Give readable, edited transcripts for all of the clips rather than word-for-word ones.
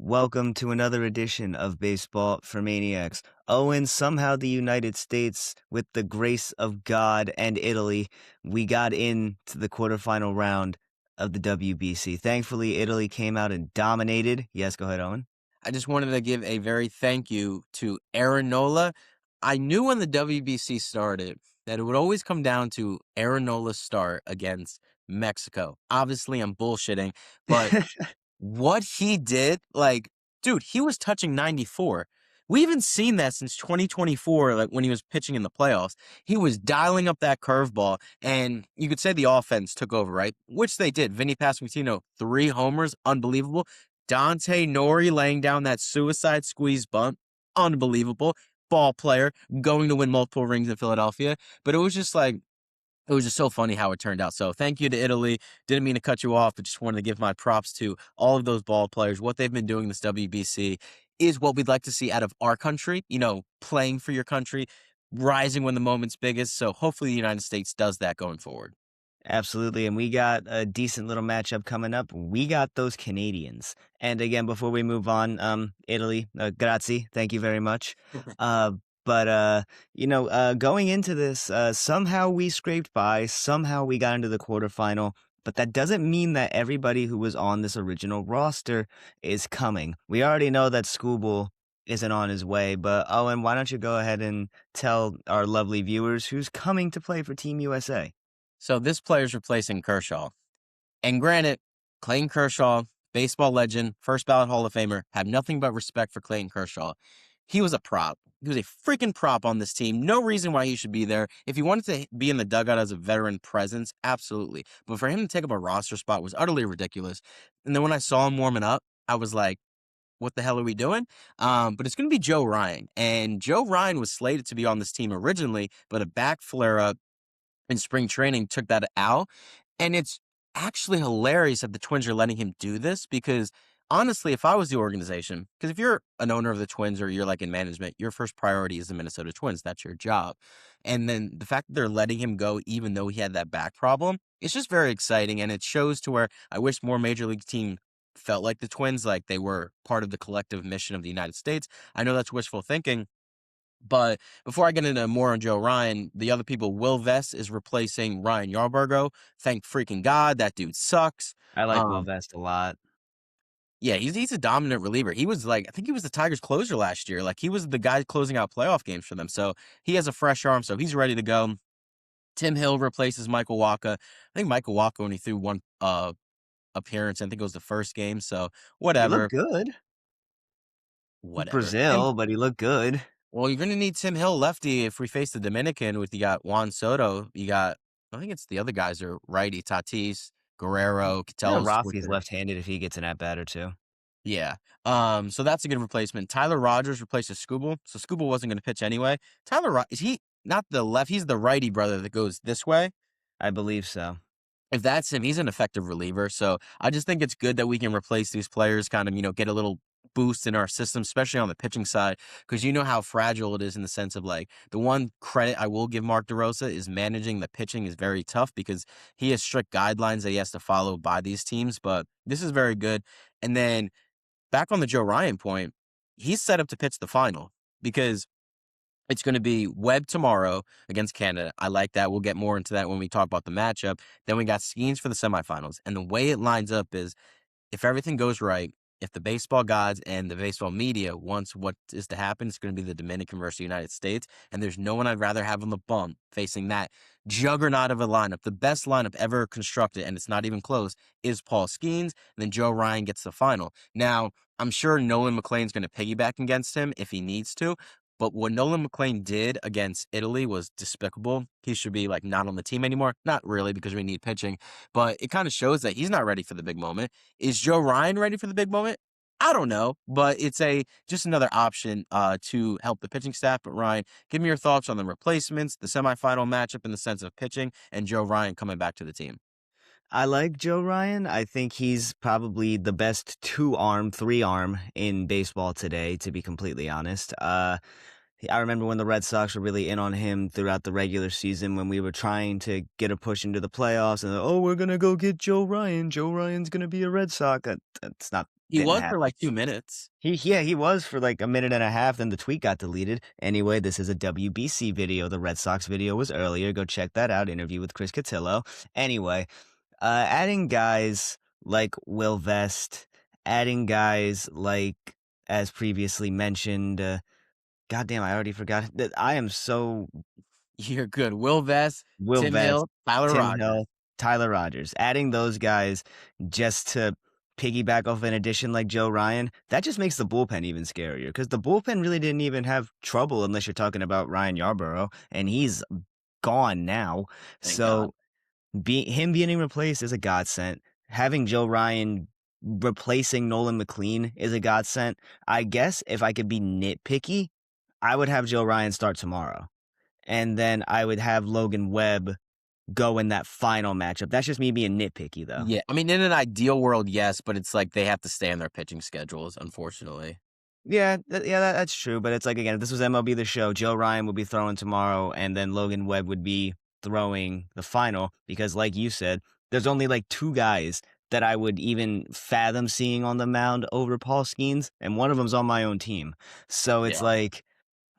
Welcome to another edition of Baseball for Maniacs. Owen, somehow the United States, with the grace of God and Italy, we got into the quarterfinal round of the WBC. Thankfully, Italy came out and dominated. Yes, go ahead, Owen. I just wanted to give a very thank you to Aaron Nola. I knew when the WBC started that it would always come down to Aaron Nola's start against Mexico. Obviously, I'm bullshitting, but what he did, dude, he was touching 94. We haven't seen that since 2024, like when he was pitching in the playoffs. He was dialing up that curveball, and you could say the offense took over, right? Which they did. Vinny Pasquantino, 3 homers, unbelievable. Dante Nori laying down that suicide squeeze bunt, unbelievable. Ball player, going to win multiple rings in Philadelphia. But it was just so funny how it turned out. So thank you to Italy. Didn't mean to cut you off, but just wanted to give my props to all of those ball players. What they've been doing this WBC is what we'd like to see out of our country, playing for your country, rising when the moment's biggest. So hopefully the United States does that going forward. Absolutely. And we got a decent little matchup coming up. We got those Canadians. And again, before we move on, Italy, grazie. Thank you very much. Uh, but going into this, somehow we scraped by. Somehow we got into the quarterfinal. But that doesn't mean that everybody who was on this original roster is coming. We already know that Scooble isn't on his way. But Owen, why don't you go ahead and tell our lovely viewers who's coming to play for Team USA? So this player's replacing Kershaw. And granted, Clayton Kershaw, baseball legend, first ballot Hall of Famer, have nothing but respect for Clayton Kershaw. He was a prop. He was a freaking prop on this team. No reason why he should be there. If he wanted to be in the dugout as a veteran presence, absolutely. But for him to take up a roster spot was utterly ridiculous. And then when I saw him warming up, I was like, what the hell are we doing? But it's going to be Joe Ryan. And Joe Ryan was slated to be on this team originally, but a back flare up in spring training took that out. And it's actually hilarious that the Twins are letting him do this because honestly, if I was the organization, because if you're an owner of the Twins or you're like in management, your first priority is the Minnesota Twins. That's your job. And then the fact that they're letting him go, even though he had that back problem, it's just very exciting. And it shows to where I wish more major league team felt like the Twins, like they were part of the collective mission of the United States. I know that's wishful thinking. But before I get into more on Joe Ryan, the other people, Will Vest is replacing Ryan Yarborough. Thank freaking God, that dude sucks. I like Will Um, Vest a lot. yeah, he's a dominant reliever. He was I think he was the Tigers closer last year. Like he was the guy closing out playoff games for them. So he has a fresh arm, so he's ready to go. Tim Hill replaces Michael Waka. I think Michael Waka only threw one appearance. I think it was the first game. So He looked whatever, good. whatever. Brazil, but he looked good. Well, you're going to need Tim Hill lefty if we face the Dominican with you got Juan Soto. You got, I think it's the other guys are righty, Tatis, Guerrero, Yeah, Catello's Rossi's switcher. left-handed if he gets an at-bat or two. Yeah. So that's a good replacement. Tyler Rogers replaces Scooble. So Scooble wasn't going to pitch anyway. Is he not the left? He's the righty brother that goes this way. I believe so. If that's him, he's an effective reliever. So I just think it's good that we can replace these players, kind of, get a little boost in our system, especially on the pitching side, because you know how fragile it is in the sense of like the one credit I will give Mark DeRosa is managing the pitching is very tough because he has strict guidelines that he has to follow by these teams. But this is very good. And then back on the Joe Ryan point, he's set up to pitch the final because it's going to be Webb tomorrow against Canada. I like that. We'll get more into that when we talk about the matchup. Then we got Skeens for the semifinals. And the way it lines up is if everything goes right, if the baseball gods and the baseball media wants what is to happen, it's going to be the Dominican versus the United States. And there's no one I'd rather have on the bump facing that juggernaut of a lineup. The best lineup ever constructed, and it's not even close, is Paul Skeens. And then Joe Ryan gets the final. Now, I'm sure Nolan McLean's going to piggyback against him if he needs to. But what Nolan McLean did against Italy was despicable. He should be not on the team anymore. Not really because we need pitching, but it kind of shows that he's not ready for the big moment. Is Joe Ryan ready for the big moment? I don't know, but it's just another option to help the pitching staff. But Ryan, give me your thoughts on the replacements, the semifinal matchup in the sense of pitching, and Joe Ryan coming back to the team. I like Joe Ryan. I think he's probably the best 2-arm, 3-arm in baseball today, to be completely honest. I remember when the Red Sox were really in on him throughout the regular season when we were trying to get a push into the playoffs, and oh, we're gonna go get Joe Ryan. Joe Ryan's gonna be a Red Sox. That's not He didn't was for happen. like 2 minutes. He was for like a minute and a half. Then the tweet got deleted. Anyway, this is a WBC video. The Red Sox video was earlier. Go check that out. Interview with Chris Cotillo. Anyway, adding guys like Will Vest, adding guys like, as previously mentioned, goddamn, I already forgot that I am so You're good. Will Vest, Will Tim Vest, Hill, Tyler Tim Rogers. Hill, Tyler Rogers. Adding those guys just to piggyback off an addition like Joe Ryan, that just makes the bullpen even scarier because the bullpen really didn't even have trouble unless you're talking about Ryan Yarborough, and he's gone now. Thank God. So him being replaced is a godsend. Having Joe Ryan replacing Nolan McLean is a godsend. I guess if I could be nitpicky, I would have Joe Ryan start tomorrow. And then I would have Logan Webb go in that final matchup. That's just me being nitpicky, though. Yeah, I mean, in an ideal world, yes, but it's like they have to stay on their pitching schedules, unfortunately. Yeah, that's true. But it's like, again, if this was MLB The Show, Joe Ryan would be throwing tomorrow, and then Logan Webb would be throwing the final. Because, like you said, there's only like two guys that I would even fathom seeing on the mound over Paul Skeens, and one of them's on my own team. So it's Yeah. like,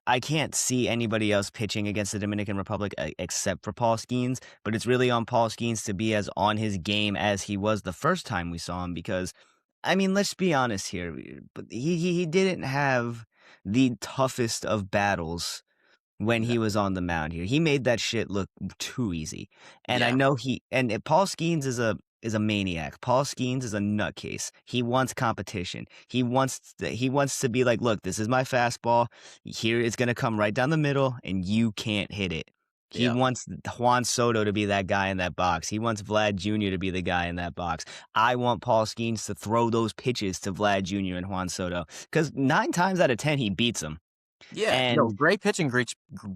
I can't see anybody else pitching against the Dominican Republic except for Paul Skeens, but it's really on Paul Skeens to be as on his game as he was the first time we saw him because, I mean, let's be honest here, but he didn't have the toughest of battles when No. he was on the mound here. He made that shit look too easy. And I Yeah. know Paul Skeens is a maniac. Paul Skeens is a nutcase. He wants competition. He wants to be like, look, this is my fastball. Here it's gonna come right down the middle, and you can't hit it. He Yeah. wants Juan Soto to be that guy in that box. He wants Vlad Jr. to be the guy in that box. I want Paul Skeens to throw those pitches to Vlad Jr. and Juan Soto because 9 times out of 10 he beats them. Yeah. No, And great pitching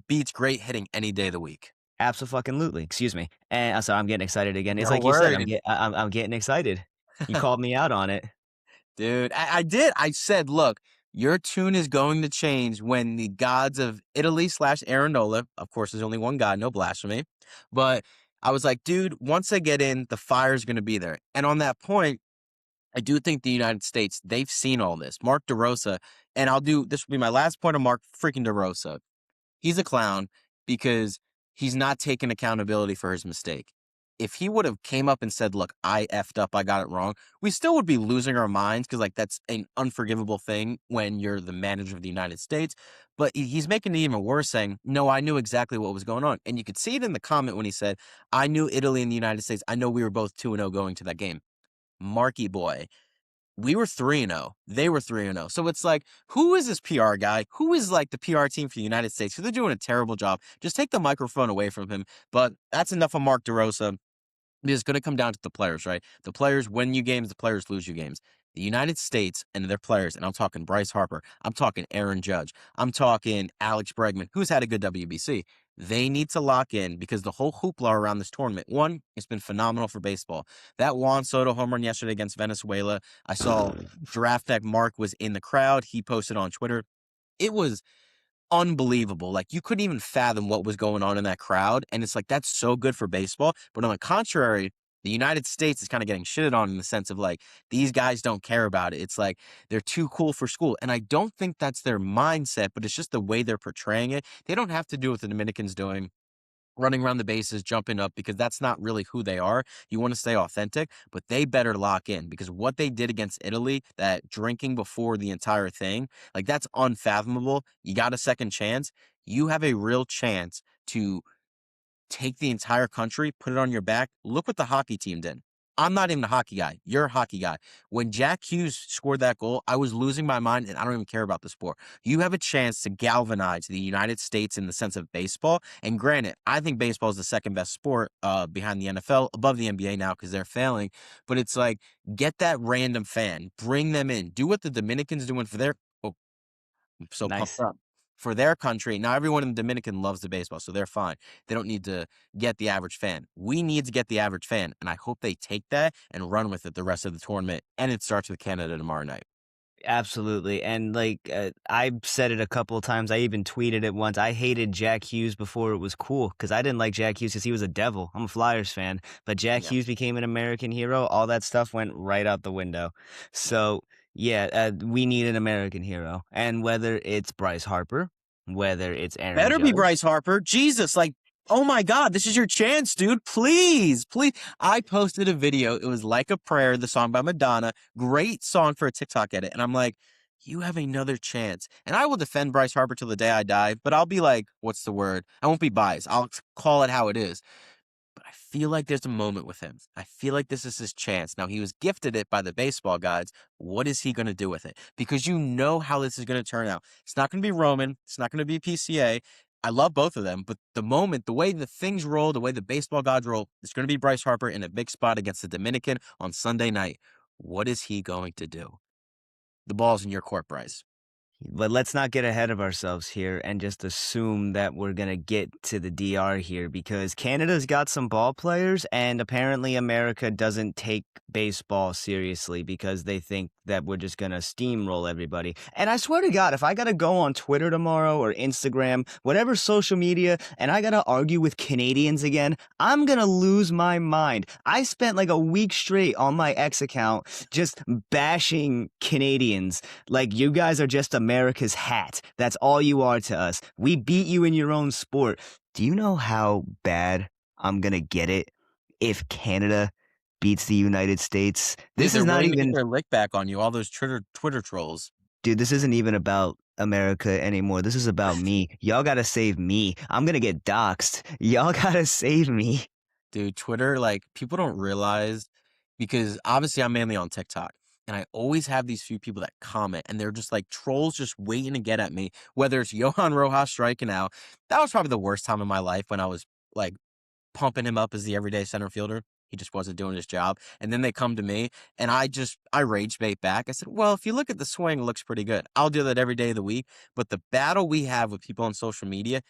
beats great hitting any day of the week. absolutely. Excuse me. And so I'm getting excited again. It's No like you said, worries. I'm getting excited. You called me out on it. Dude, I did. I said, look, your tune is going to change when the gods of Italy slash Arendola, of course, there's only one god, no blasphemy. But I was like, dude, once I get in, the fire's going to be there. And on that point, I do think the United States, they've seen all this. Mark DeRosa, and this will be my last point on Mark freaking DeRosa. He's a clown because he's not taking accountability for his mistake. If he would have came up and said, look, I effed up, I got it wrong, we still would be losing our minds because like that's an unforgivable thing when you're the manager of the United States. But he's making it even worse saying, no, I knew exactly what was going on. And you could see it in the comment when he said, I knew Italy and the United States. I know we were both 2-0 going to that game. Marky boy, we were 3-0. They were 3-0. So it's like, who is this PR guy? Who is like the PR team for the United States? Because they're doing a terrible job. Just take the microphone away from him. But that's enough of Mark DeRosa. It's going to come down to the players, right? The players win you games, the players lose you games. The United States and their players, and I'm talking Bryce Harper, I'm talking Aaron Judge, I'm talking Alex Bregman, who's had a good WBC. They need to lock in because the whole hoopla around this tournament, one, it's been phenomenal for baseball. That Juan Soto home run yesterday against Venezuela, I saw Draft Deck Mark was in the crowd. He posted on Twitter. It was unbelievable. Like you couldn't even fathom what was going on in that crowd. And it's like, that's so good for baseball. But on the contrary, the United States is kind of getting shitted on in the sense of like, these guys don't care about it. It's like they're too cool for school. And I don't think that's their mindset, but it's just the way they're portraying it. They don't have to do what the Dominicans doing, running around the bases, jumping up, because that's not really who they are. You want to stay authentic, but they better lock in because what they did against Italy, that drinking before the entire thing, like that's unfathomable. You got a second chance. You have a real chance to take the entire country, put it on your back. Look what the hockey team did. I'm not even a hockey guy. You're a hockey guy. When Jack Hughes scored that goal, I was losing my mind, and I don't even care about the sport. You have a chance to galvanize the United States in the sense of baseball. And granted, I think baseball is the second best sport behind the NFL, above the NBA now because they're failing. But it's like, get that random fan, bring them in, do what the Dominicans doing for their. Oh, I'm so pumped Nice. up for their country. Now, everyone in the Dominican loves the baseball, so they're fine. They don't need to get the average fan. We need to get the average fan, and I hope they take that and run with it the rest of the tournament. And it starts with Canada tomorrow night. Absolutely, and, like, I've said it a couple of times, I even tweeted it once, I hated Jack Hughes before it was cool because I didn't like Jack Hughes because he was a devil, I'm a Flyers fan, but Jack Yeah, Hughes became an American hero, all that stuff went right out the window. yeah. So, yeah, we need an American hero, and whether it's Bryce Harper, whether it's Aaron Better be Judge. Bryce Harper. Jesus, like, oh my God, this is your chance, dude. Please, please. I posted a video. It was Like a Prayer, the song by Madonna. Great song for a TikTok edit. And I'm like, you have another chance. And I will defend Bryce Harper till the day I die, but I'll be like, what's the word? I won't be biased. I'll call it how it is. But I feel like there's a moment with him. I feel like this is his chance. Now, he was gifted it by the baseball gods. What is he going to do with it? Because you know how this is going to turn out. It's not going to be Roman. It's not going to be PCA. I love both of them, but the moment, the way the things roll, the way the baseball gods roll, it's going to be Bryce Harper in a big spot against the Dominican on Sunday night. What is he going to do? The ball's in your court, Bryce. But let's not get ahead of ourselves here and just assume that we're going to get to the DR here because Canada's got some ball players, and apparently America doesn't take baseball seriously because they think that we're just going to steamroll everybody. And I swear to God, if I got to go on Twitter tomorrow or Instagram, whatever social media, and I got to argue with Canadians again, I'm going to lose my mind. I spent like a week straight on my X account just bashing Canadians like you guys are just America's hat. That's all you are to us. We beat you in your own sport. Do you know how bad I'm gonna get it if Canada beats the United States? Dude, This they're is not willing to get even, their lick back on you, all those Twitter trolls. dude, this isn't even about America anymore. This is about me. Y'all gotta save me. I'm gonna get doxxed. Y'all gotta save me. Dude, Twitter, like, people don't realize because obviously I'm mainly on TikTok and I always have these few people that comment and they're just like trolls just waiting to get at me, whether it's Johan Rojas striking out. That was probably the worst time of my life when I was like pumping him up as the everyday center fielder. He just wasn't doing his job. And then they come to me and I rage bait back. I said, well, if you look at the swing, it looks pretty good. I'll do that every day of the week. But the battle we have with people on social media,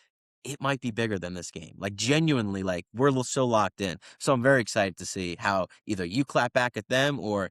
it might be bigger than this game. Like genuinely, like so locked in. So I'm very excited to see how either you clap back at them or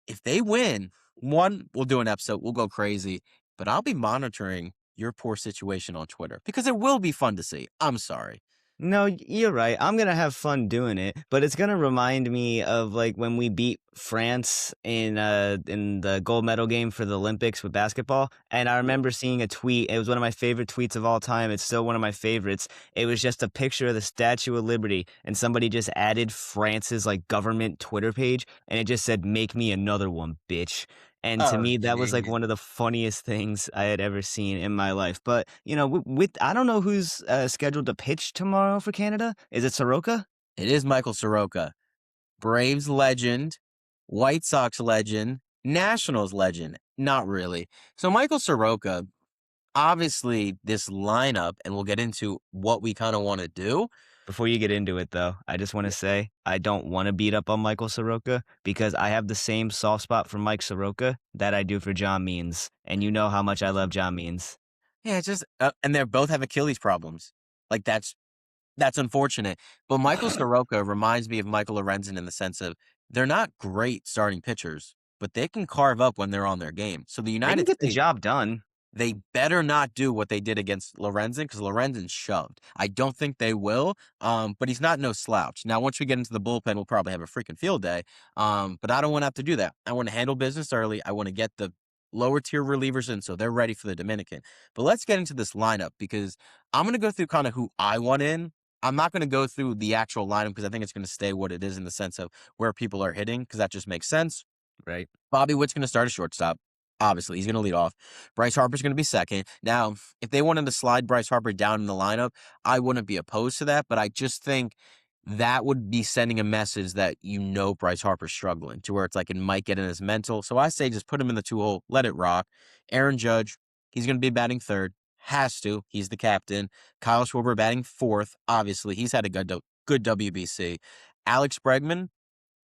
if they win, one, we'll do an episode, we'll go crazy. But I'll be monitoring your poor situation on Twitter because it will be fun to see. I'm sorry. No, you're right. I'm gonna have fun doing it, but it's gonna remind me of like when we beat France in the gold medal game for the Olympics with basketball. And I Yeah. remember seeing a tweet. It was one of my favorite tweets of all time. It's still one of my favorites. It was just a picture of the Statue of Liberty, and somebody just added France's like government Twitter page, and it just said, "Make me another one, bitch." And to Oh, me, that was like jeez. one of the funniest things I had ever seen in my life. But you know, with I don't know who's scheduled to pitch tomorrow for Canada. Is it Soroka? It is Michael Soroka, Braves legend, White Sox legend, Nationals legend. Not really. So Michael Soroka, obviously this lineup, and we'll get into what we kind of want to do. Before you get into it, though, I just want to Yeah. say I don't want to beat up on Michael Soroka because I have the same soft spot for Mike Soroka that I do for John Means, and you know how much I love John Means. Yeah, it's just and they both have Achilles problems. Like that's unfortunate. But Michael Soroka reminds me of Michael Lorenzen in the sense of they're not great starting pitchers, but they can carve up when they're on their game. So the They can United get the States, job done, they better not do what they did against Lorenzen because Lorenzen shoved. I don't think they will, but he's not no slouch. Now, once we get into the bullpen, we'll probably have a freaking field day. But I don't want to have to do that. I want to handle business early. I want to get the lower tier relievers in so they're ready for the Dominican. But let's get into this lineup because I'm going to go through kind of who I want in. I'm not going to go through the actual lineup because I think it's going to stay what it is in the sense of where people are hitting because that just makes sense. right? Bobby Witt's going to start at shortstop. Obviously, he's going to lead off. Bryce Harper's going to be second. Now, if they wanted to slide Bryce Harper down in the lineup, I wouldn't be opposed to that, but I just think that would be sending a message that you know Bryce Harper's struggling to where it's like it might get in his mental. So I say just put him in the 2 hole, let it rock. Aaron Judge, he's going to be batting third. Has to. He's the captain. Kyle Schwarber batting fourth. Obviously, he's had a good WBC. Alex Bregman,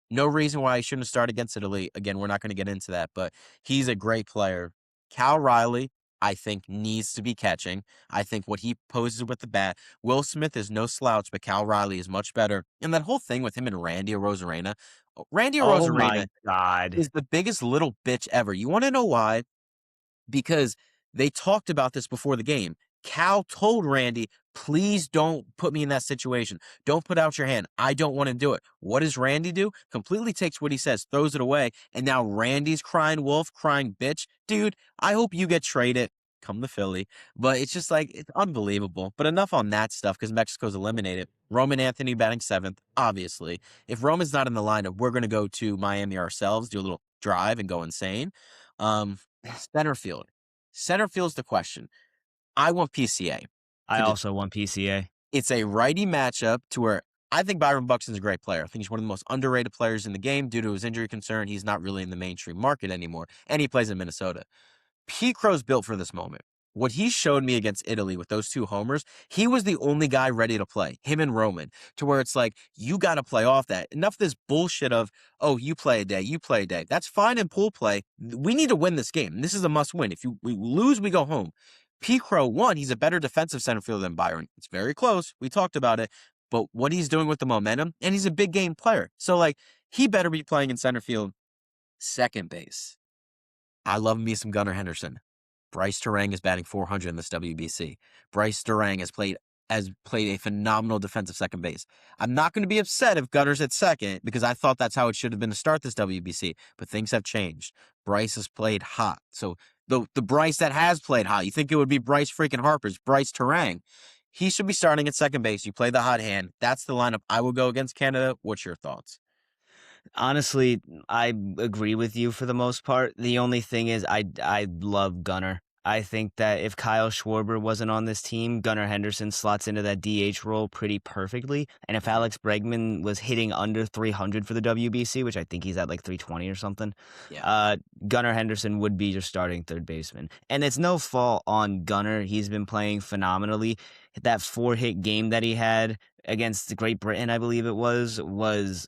no reason why he shouldn't start against Italy. Again, we're not going to get into that, but he's a great player. Cal Riley, I think, needs to be catching. I think what he poses with the bat, Will Smith is no slouch, but Cal Riley is much better. And that whole thing with him and Randy Rosarena, Randy Oh my Rosarena God. is the biggest little bitch ever. You want to know why? Because they talked about this before the game. Cal told Randy, please don't put me in that situation. Don't put out your hand. I don't want to do it. What does Randy do? Completely takes what he says, throws it away, and now Randy's crying wolf, crying bitch. Dude, I hope you get traded. Come to Philly. But it's just like, it's unbelievable. But enough on that stuff because Mexico's eliminated. Roman Anthony batting seventh, obviously. If Roman's not in the lineup, we're going to go to Miami ourselves, do a little drive and go insane. Um, Center field. Center field's the question. I want PCA I for the. also want PCA. It's a righty matchup to where I think Byron Buxton's a great player. I think he's one of the most underrated players in the game due to his injury concern. He's not really in the mainstream market anymore, and he plays in Minnesota. Pete Crow's built for this moment. What he showed me against Italy with those two homers, he was the only guy ready to play, him and Roman, to where it's like, you got to play off that. Enough of this bullshit of, oh, you play a day, you play a day. That's fine in pool play. We need to win this game. This is a must win. If we lose, we go home. Pete Crow, one, he's a better defensive center fielder than Byron. It's very close. We talked about it. But what he's doing with the momentum, and he's a big game player. So, like, he better be playing in center field. Second base. I love me some Gunnar Henderson. Bryce Terang is batting 400 in this WBC. Bryce Terang has played a phenomenal defensive second base. I'm not going to be upset if Gunner's at second because I thought that's how it should have been to start this WBC, but things have changed. Bryce has played hot. So the Bryce that has played hot, you think it would be Bryce freaking Harper's, Bryce Terang. He should be starting at second base. You play the hot hand. That's the lineup I will go against Canada. What's your thoughts? Honestly, I agree with you for the most part. The only thing is, I love Gunner. I think that if Kyle Schwarber wasn't on this team, Gunnar Henderson slots into that DH role pretty perfectly. And if Alex Bregman was hitting under 300 for the WBC, which I think he's at like 320 or something, Yeah. uh, Gunnar Henderson would be your starting third baseman. And it's no fault on Gunnar. He's been playing phenomenally. That 4-hit game that he had against Great Britain, I believe it was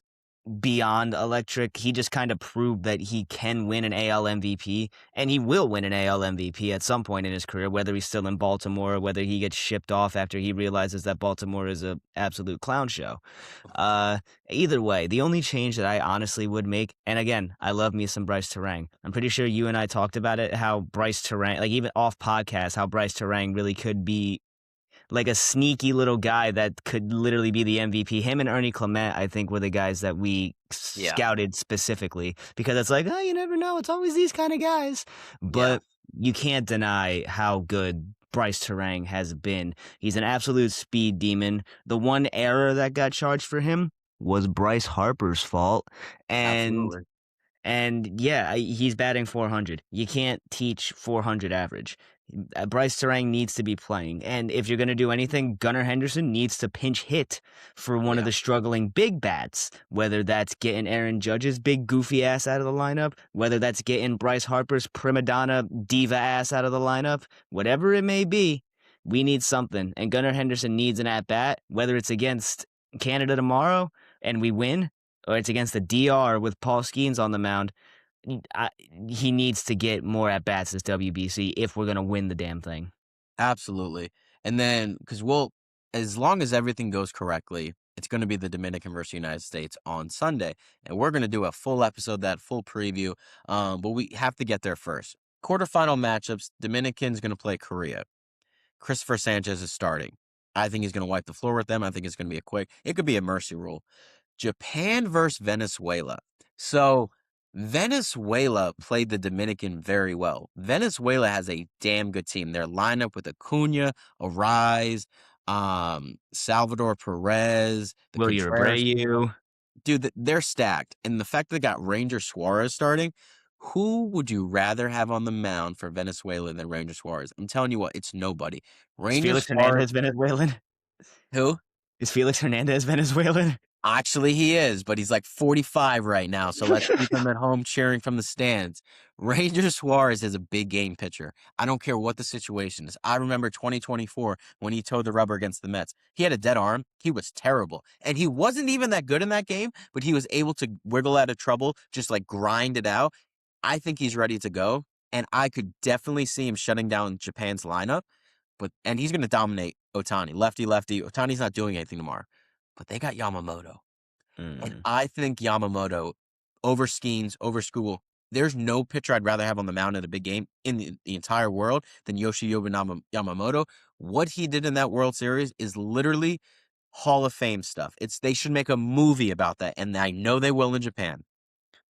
beyond electric. He just kind of proved that he can win an AL MVP, and he will win an AL MVP at some point in his career, whether he's still in Baltimore or whether he gets shipped off after he realizes that Baltimore is a absolute clown show. Uh, Either way, the only change that I honestly would make, and again, I love me some Bryce Terang. I'm pretty sure you and I talked about it, how Bryce Terang, like even off podcast, how Bryce Terang really could be like a sneaky little guy that could literally be the MVP. Him and Ernie Clement, I think, were the guys that we Yeah. scouted specifically because it's like, oh, you never know. It's always these kind of guys. Yeah. But you can't deny how good Bryce Terang has been. He's an absolute speed demon. The one error that got charged for him was Bryce Harper's fault. And Absolutely. yeah, he's batting 400. You can't teach 400 average. Bryce Terang needs to be playing. And if you're going to do anything, Gunnar Henderson needs to pinch hit for one of Yeah. the struggling big bats, whether that's getting Aaron Judge's big goofy ass out of the lineup, whether that's getting Bryce Harper's prima donna diva ass out of the lineup, whatever it may be, we need something. And Gunnar Henderson needs an at bat, whether it's against Canada tomorrow and we win, or it's against the DR with Paul Skeens on the mound. I, he needs to get more at bats this WBC if we're gonna win the damn thing. Absolutely. And then, because as long as everything goes correctly, it's going to be the Dominican versus United States on Sunday. And we're going to do a full episode, that full preview. But we have to get there first. Quarterfinal matchups, Dominican's going to play Korea. Christopher Sanchez is starting. I think he's going to wipe the floor with them. I think it's going to be it could be a mercy rule. Japan versus Venezuela. So Venezuela played the Dominican very well. Venezuela has a damn good team. Their lineup with Acuna, Arise, Salvador Perez, the Will you Contreras. Abreu? Dude, they're stacked. And the fact that they got Ranger Suarez starting, who would you rather have on the mound for Venezuela than Ranger Suarez? I'm telling you what, it's nobody. Is Ranger Felix Suarez, Hernandez Venezuelan? who? Is Felix Hernandez Venezuelan? Actually, he is, but he's like 45 right now, so let's keep him at home cheering from the stands. Ranger Suarez is a big game pitcher. I don't care what the situation is. I remember 2024 when he towed the rubber against the Mets. He had a dead arm. He was terrible. And he wasn't even that good in that game, but he was able to wiggle out of trouble, just like grind it out. I think he's ready to go, and I could definitely see him shutting down Japan's lineup, and he's going to dominate Otani. Lefty, lefty. Otani's not doing anything tomorrow, but they got Yamamoto. And Mm. I think Yamamoto over Skeens, over School. There's no pitcher I'd rather have on the mound in a big game in the entire world than Yamamoto. What he did in that World Series is literally Hall of Fame stuff. They should make a movie about that, and I know they will in Japan.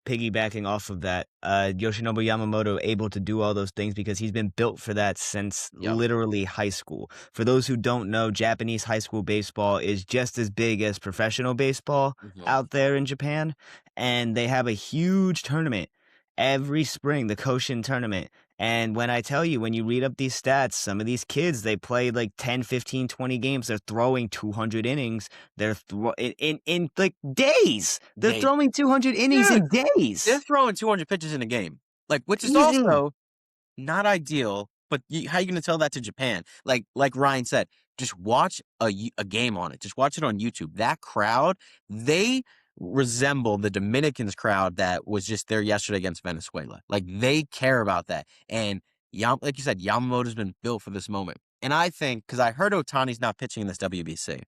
Piggybacking off of that, Yoshinobu Yamamoto able to do all those things because he's been built for that since Yep. literally high school. For those who don't know, Japanese high school baseball is just as big as professional baseball Mhm. out there in Japan, and they have a huge tournament every spring, the Koshin tournament. And when I tell you, when you read up these stats, some of these kids, they play like 10, 15, 20 games. They're throwing 200 innings. In like days. They're They throwing 200 innings Dude, in they're days. throwing 200 pitches in a game, like, which is Easy. also not ideal, but how you gonna tell that to Japan? Like Ryan said, just watch a game on it. Just watch it on YouTube. That crowd, they resemble the Dominicans crowd that was just there yesterday against Venezuela. Like, they care about that. And like you said, Yamamoto's been built for this moment. And I think, because I heard Otani's not pitching in this WBC,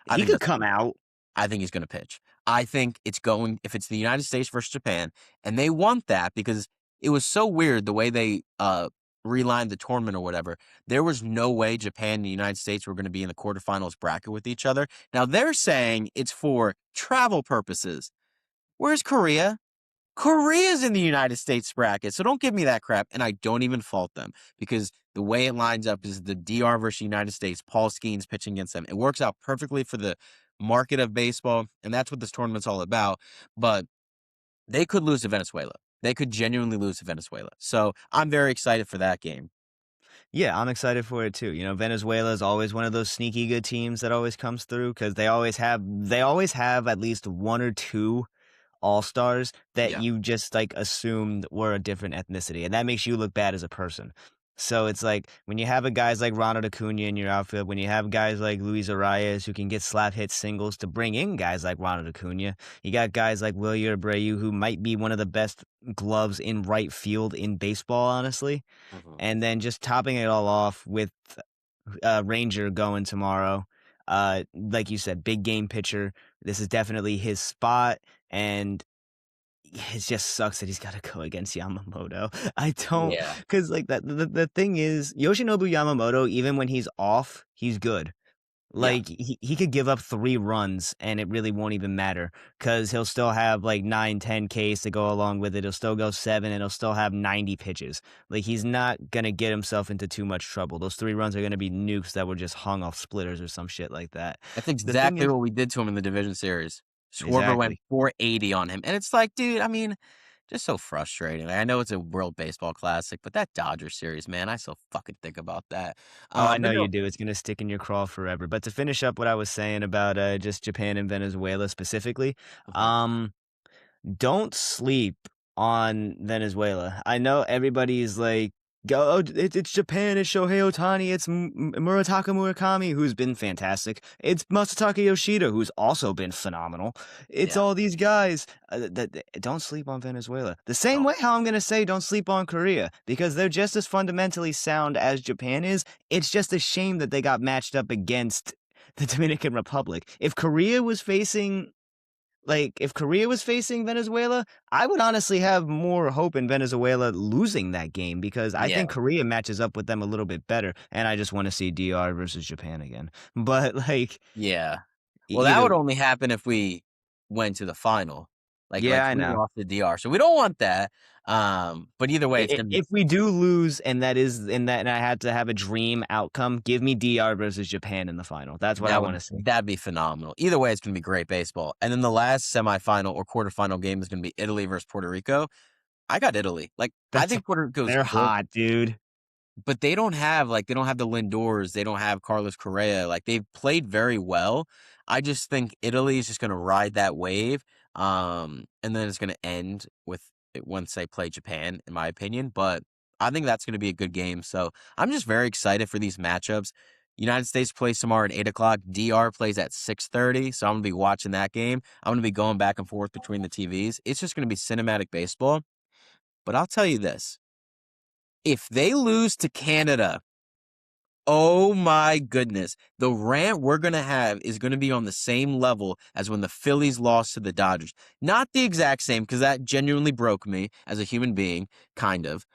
I He think could that's come out. I think he's going to pitch. I think it's going, if it's the United States versus Japan, and they want that because it was so weird the way they relined the tournament or whatever. There was no way Japan and the United States were going to be in the quarterfinals bracket with each other. Now they're saying it's for travel purposes. Where's Korea? Korea's in the United States bracket, so don't give me that crap. And I don't even fault them because the way it lines up is the DR versus United States. Paul Skeens pitching against them. It works out perfectly for the market of baseball, and that's what this tournament's all about. But they could lose to Venezuela. They could genuinely lose to Venezuela. So I'm very excited for that game. Yeah, I'm excited for it too. You know, Venezuela is always one of those sneaky good teams that always comes through because they always have at least one or two all-stars that Yeah. you just like assumed were a different ethnicity, and that makes you look bad as a person. So it's like when you have a guys like Ronald Acuna in your outfield, when you have guys like Luis Arias who can get slap hit singles to bring in guys like Ronald Acuna, you got guys like Wilyer Abreu who might be one of the best gloves in right field in baseball, honestly. Mhm. And then just topping it all off with Ranger going tomorrow. Like you said, big game pitcher. This is definitely his spot, and it just sucks that he's got to go against Yamamoto. I don't, Yeah. because like the thing is, Yoshinobu Yamamoto, even when he's off, he's good. Yeah. Like he could give up 3 runs and it really won't even matter because he'll still have like 9, 10 Ks to go along with it. He'll still go 7 and he'll still have 90 pitches. Like he's not gonna get himself into too much trouble. Those 3 runs are gonna be nukes that were just hung off splitters or some shit like that. That's The thing exactly is, what we did to him in the division series. Schwarber went exactly. 480 on him. And it's like, dude, I mean, just so frustrating. Like, I know it's a World Baseball Classic, but that Dodgers series, man, I still fucking think about that. Oh, I But know no, you do. It's gonna stick in your craw forever. But to finish up what I was saying about just Japan and Venezuela specifically, mhm, um, don't sleep on Venezuela. I know everybody's like, "Go, oh, it's Japan, it's Shohei Ohtani, it's Murataka Murakami, who's been fantastic. It's Masataka Yoshida, who's also been phenomenal. It's yeah, all these guys that don't sleep on Venezuela. The same no, way how I'm gonna say don't sleep on Korea because they're just as fundamentally sound as Japan is. It's just a shame that they got matched up against the Dominican Republic. If Korea was facing Venezuela, I would honestly have more hope in Venezuela losing that game because I yeah, think Korea matches up with them a little bit better, and I just want to see DR versus Japan again. But like yeah. Well, that either, would only happen if we went to the final, like yeah, I we know. lost to DR. So we don't want that. But either way, it's gonna be If we do lose, and I had to have a dream outcome, give me DR versus Japan in the final. That's what I want to see. that'd be phenomenal. Either way, it's gonna be great baseball. And then the last semifinal or quarterfinal game is gonna be Italy versus Puerto Rico. I got Italy. Like, I That's think Puerto Rico's they're good. hot, dude. But they don't have the Lindors, they don't have Carlos Correa, like, they've played very well. I just think Italy is just gonna ride that wave, and then it's gonna end with it once they play Japan, in my opinion, but I think that's gonna be a good game, so I'm just very excited for these matchups. United States plays tomorrow at 8 o'clock. DR plays at 6:30, so I'm gonna be watching that game. I'm gonna be going back and forth between the TVs. It's just gonna be cinematic baseball, but I'll tell you this, if they lose to Canada Oh my goodness. The rant we're going to have is going to be on the same level as when the Phillies lost to the Dodgers. Not the exact same, because that genuinely broke me as a human being, kind of.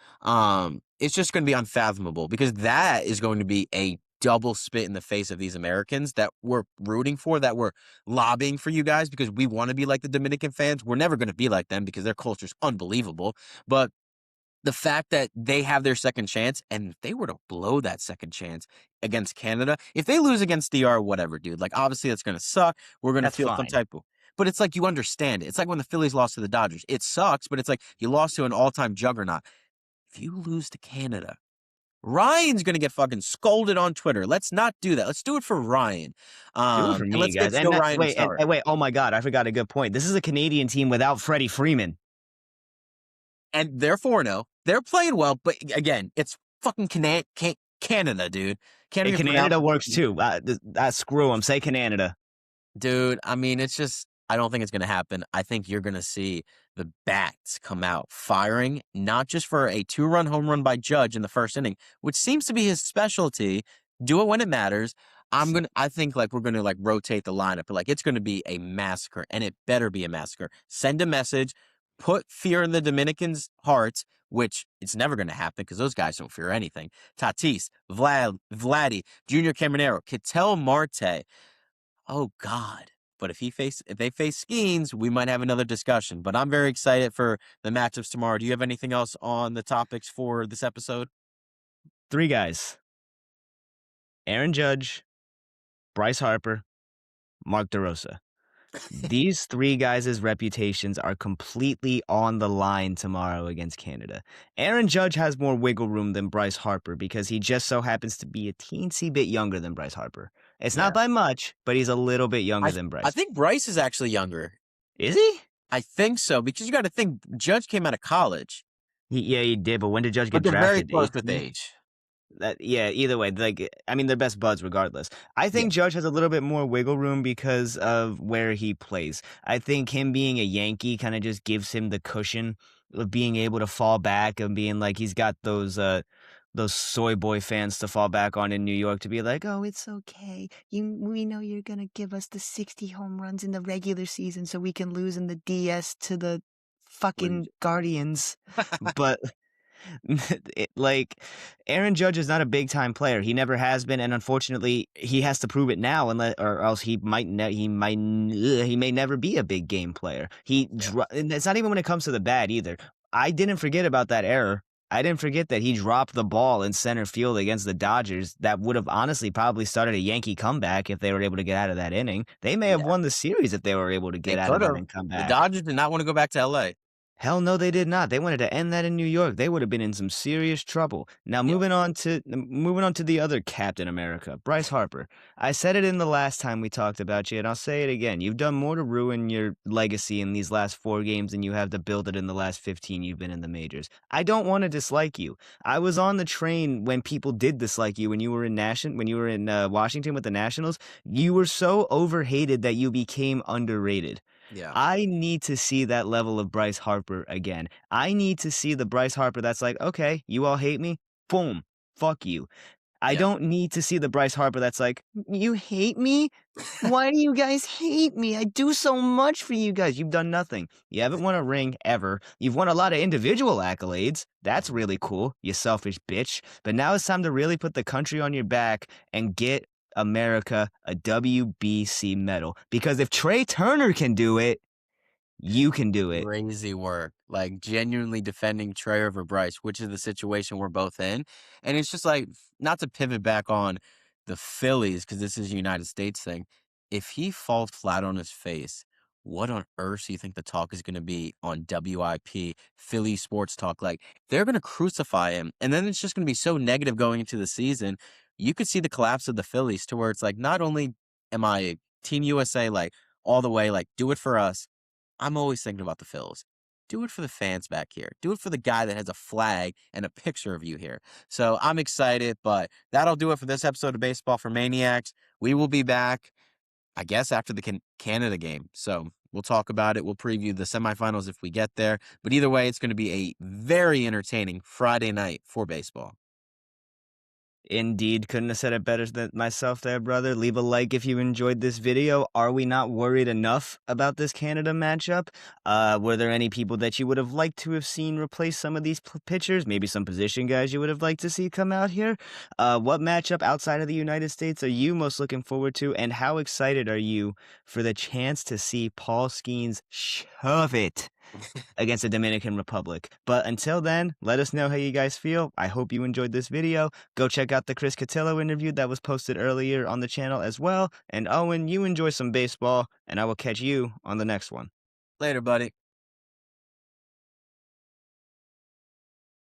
It's just going to be unfathomable, because that is going to be a double spit in the face of these Americans that we're rooting for, that we're lobbying for you guys because we want to be like the Dominican fans. We're never going to be like them because their culture's unbelievable. But the fact that they have their second chance, and if they were to blow that second chance against Canada, if they lose against DR, whatever, dude, like obviously that's going to suck. We're going to That's feel some fine. type of, but it's like you understand it. It's like when the Phillies lost to the Dodgers. It sucks, but it's like you lost to an all-time juggernaut. If you lose to Canada, Ryan's going to get fucking scolded on Twitter. Let's not do that. Let's do it for Ryan. Do it for And me, let's get guys. And Joe that, Ryan a wait, star. and wait. Oh my God, I forgot a good point. This is a Canadian team without Freddie Freeman. And they're 4-0. They're playing well, but again, it's fucking Canada, dude. Can't Hey, even pronounce Canada works it. too. Screw them. Say Canada. Dude, I mean, it's just, I don't think it's going to happen. I think you're going to see the bats come out firing, not just for a 2-run home run by Judge in the first inning, which seems to be his specialty. Do it when it matters. I think like we're going to like rotate the lineup, but like it's going to be a massacre, and it better be a massacre. Send a message, put fear in the Dominicans' hearts, which it's never going to happen because those guys don't fear anything. Tatis, Vladdy, Junior Caminero, Ketel Marte. Oh God. But if they face Skeens, we might have another discussion. But I'm very excited for the matchups tomorrow. Do you have anything else on the topics for this episode? Three guys: Aaron Judge, Bryce Harper, Mark DeRosa. These three guys' reputations are completely on the line tomorrow against Canada. Aaron Judge has more wiggle room than Bryce Harper because he just so happens to be a teensy bit younger than Bryce Harper. It's not Yeah. by much, but he's a little bit younger I than I Bryce. think Bryce is actually younger. Is he? I think so, because you got to think Judge came out of college, Yeah, he did. But when did Judge but get they're very drafted? close with 18? age. Yeah, either way, like I mean, they're best buds regardless. I Yeah. think Judge has a little bit more wiggle room because of where he plays. I think him being a Yankee kind of just gives him the cushion of being able to fall back and being like he's got those soy boy fans to fall back on in New York to be like, "Oh, it's okay. We know you're going to give us the 60 home runs in the regular season so we can lose in the DS to the Blue fucking Guardians." But like Aaron Judge is not a big time player. He never has been, and unfortunately, he has to prove it now, unless or else he may never be a big game player. Yeah. And it's not even when it comes to the bat either. I didn't forget about that error. I didn't forget that he dropped the ball in center field against the Dodgers. That would have honestly probably started a Yankee comeback if they were able to get out of that inning. They may have Yeah. won the series if they were able to They get out of could that have. and come The back. Dodgers did not want to go back to LA. Hell no, they did not. They wanted to end that in New York. They would have been in some serious trouble. Now, Yeah. moving on to the other Captain America, Bryce Harper. I said it in the last time we talked about you, and I'll say it again. You've done more to ruin your legacy in these last 4 games than you have to build it in the last 15 you've been in the majors. I don't want to dislike you. I was on the train when people did dislike you when you were in Washington with the Nationals. You were so overhated that you became underrated. Yeah. I need to see that level of Bryce Harper again. I need to see the Bryce Harper that's like, okay, you all hate me? Boom. Fuck you. I Yeah. don't need to see the Bryce Harper that's like, you hate me? Why do you guys hate me? I do so much for you guys. You've done nothing. You haven't won a ring ever. You've won a lot of individual accolades. That's really cool, you selfish bitch. But now it's time to really put the country on your back and get America a WBC medal. Because if Trey Turner can do it, you can do it. Crazy work, like genuinely defending Trey over Bryce, which is the situation we're both in. And it's just like, not to pivot back on the Phillies, because this is a United States thing. If he falls flat on his face, what on earth do you think the talk is going to be on WIP, Philly Sports Talk? Like, they're going to crucify him. And then it's just going to be so negative going into the season. You could see the collapse of the Phillies to where it's like, not only am I Team USA, like, all the way, like, do it for us. I'm always thinking about the Phils. Do it for the fans back here. Do it for the guy that has a flag and a picture of you here. So I'm excited, but that'll do it for this episode of Baseball for Maniacs. We will be back, I guess, after the Canada game. So we'll talk about it. We'll preview the semifinals if we get there. But either way, it's going to be a very entertaining Friday night for baseball. Indeed, couldn't have said it better than myself there, brother. Leave a like if you enjoyed this video. Are we not worried enough about this Canada matchup? Were there any people that you would have liked to have seen replace some of these pitchers? Maybe some position guys you would have liked to see come out here? What matchup outside of the United States are you most looking forward to? And how excited are you for the chance to see Paul Skeens shove it against the Dominican Republic? But until then, let us know how you guys feel. I hope you enjoyed this video. Go check out the Chris Cotillo interview that was posted earlier on the channel as well. And Owen, you enjoy some baseball, and I will catch you on the next one. Later, buddy.